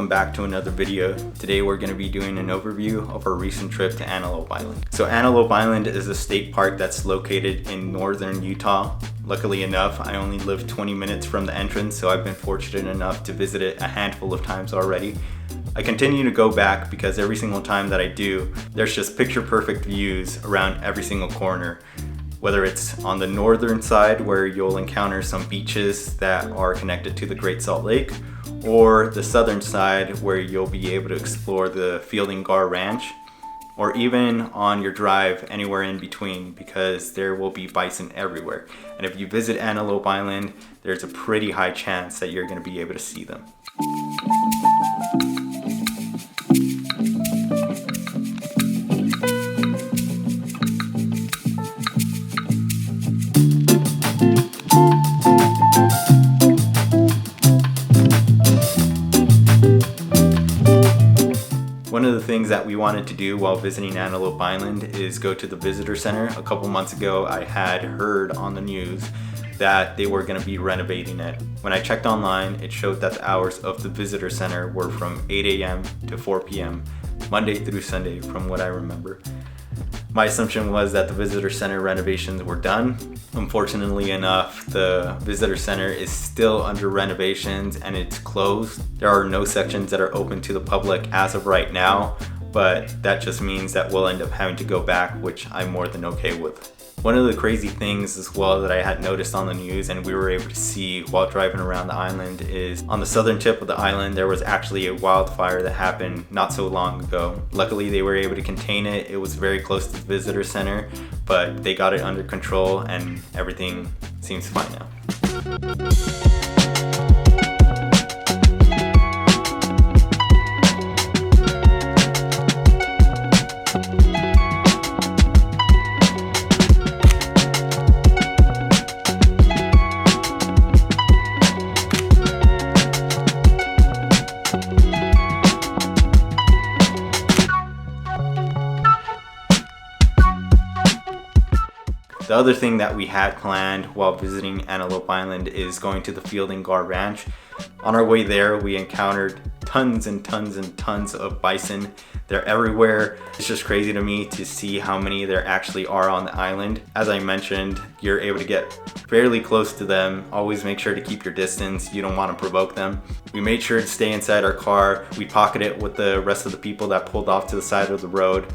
back to another video. Today we're going to be doing an overview of our recent trip to Antelope Island. So Antelope Island is a state park that's located in northern Utah. Luckily enough, I only live 20 minutes from the entrance, so I've been fortunate enough to visit it a handful of times already. I continue to go back because every single time that I do, there's just picture perfect views around every single corner. Whether it's on the northern side where you'll encounter some beaches that are connected to the Great Salt Lake, or the southern side where you'll be able to explore the Fielding Gar Ranch, or even on your drive anywhere in between, because there will be bison everywhere. And if you visit Antelope Island, there's a pretty high chance that you're going to be able to see them. One of the things that we wanted to do while visiting Antelope Island is go to the visitor center. A couple months ago, I had heard on the news that they were going to be renovating it. When I checked online, it showed that the hours of the visitor center were from 8 a.m. to 4 p.m., Monday through Sunday, from what I remember. My assumption was that the visitor center renovations were done. Unfortunately enough, the visitor center is still under renovations and it's closed. There are no sections that are open to the public as of right now, but that just means that we'll end up having to go back, which I'm more than okay with. One of the crazy things as well that I had noticed on the news and we were able to see while driving around the island is on the southern tip of the island there was actually a wildfire that happened not so long ago. Luckily they were able to contain it. It was very close to the visitor center, but they got it under control and everything seems fine now. The other thing that we had planned while visiting Antelope Island is going to the Fielding Gar Ranch. On our way there, we encountered tons and tons and tons of bison. They're everywhere. It's just crazy to me to see how many there actually are on the island. As I mentioned, you're able to get fairly close to them. Always make sure to keep your distance. You don't want to provoke them. We made sure to stay inside our car. We pocketed it with the rest of the people that pulled off to the side of the road.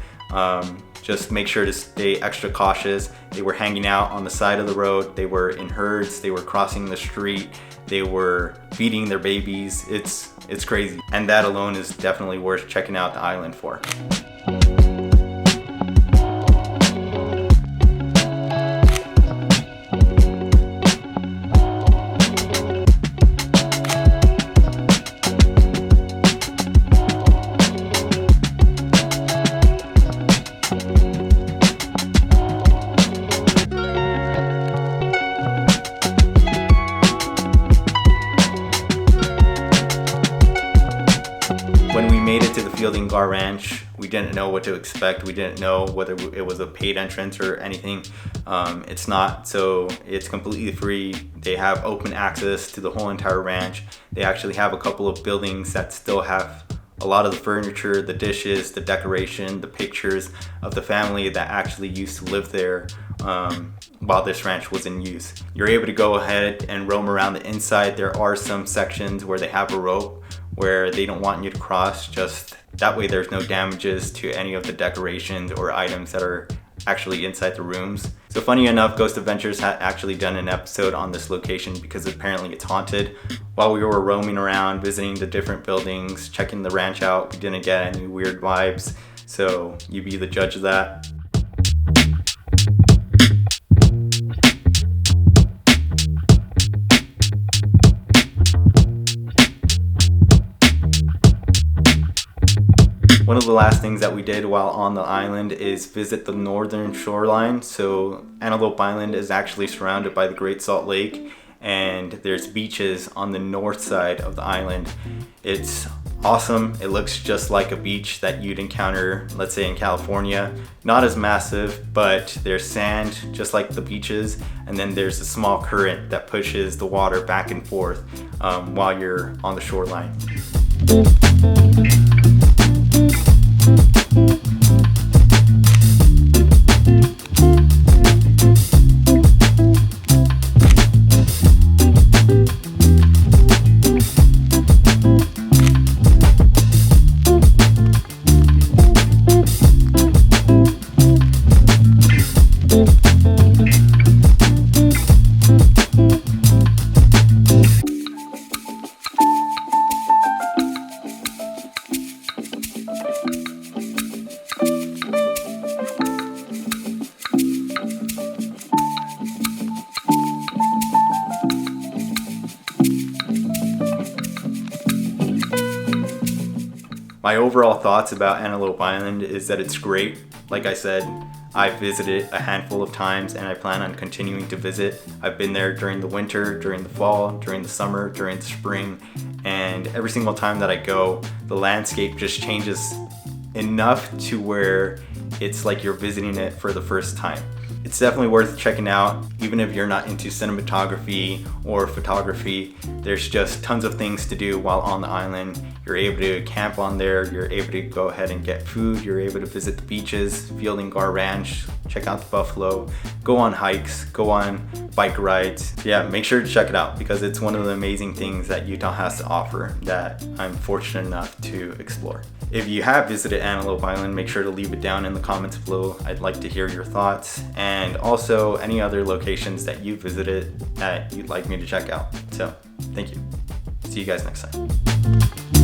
Just make sure to stay extra cautious. They were hanging out on the side of the road. They were in herds. They were crossing the street. They were feeding their babies. It's crazy. And that alone is definitely worth checking out the island for. When we made it to the Fielding Gar Ranch, we didn't know what to expect. We didn't know whether it was a paid entrance or anything. It's not, so it's completely free. They have open access to the whole entire ranch. They actually have a couple of buildings that still have a lot of the furniture, the dishes, the decoration, the pictures of the family that actually used to live there while this ranch was in use. You're able to go ahead and roam around the inside. There are some sections where they have a rope where they don't want you to cross, just that way there's no damages to any of the decorations or items that are actually inside the rooms. So funny enough, Ghost Adventures had actually done an episode on this location because apparently it's haunted. While we were roaming around, visiting the different buildings, checking the ranch out, we didn't get any weird vibes, so you be the judge of that. One of the last things that we did while on the island is visit the northern shoreline. So Antelope Island is actually surrounded by the Great Salt Lake and there's beaches on the north side of the island. It's awesome. It looks just like a beach that you'd encounter, let's say in California. Not as massive, but there's sand just like the beaches, and then there's a small current that pushes the water back and forth while you're on the shoreline. My overall thoughts about Antelope Island is that it's great. Like I said, I've visited a handful of times and I plan on continuing to visit. I've been there during the winter, during the fall, during the summer, during the spring, and every single time that I go, the landscape just changes enough to where it's like you're visiting it for the first time. It's definitely worth checking out, even if you're not into cinematography or photography. There's just tons of things to do while on the island. You're able to camp on there, you're able to go ahead and get food, you're able to visit the beaches, Fielding Gar Ranch, check out the buffalo, go on hikes, go on bike rides. Yeah, make sure to check it out because it's one of the amazing things that Utah has to offer that I'm fortunate enough to explore. If you have visited Antelope Island, make sure to leave it down in the comments below. I'd like to hear your thoughts and also any other locations that you visited that you'd like me to check out. So, thank you. See you guys next time.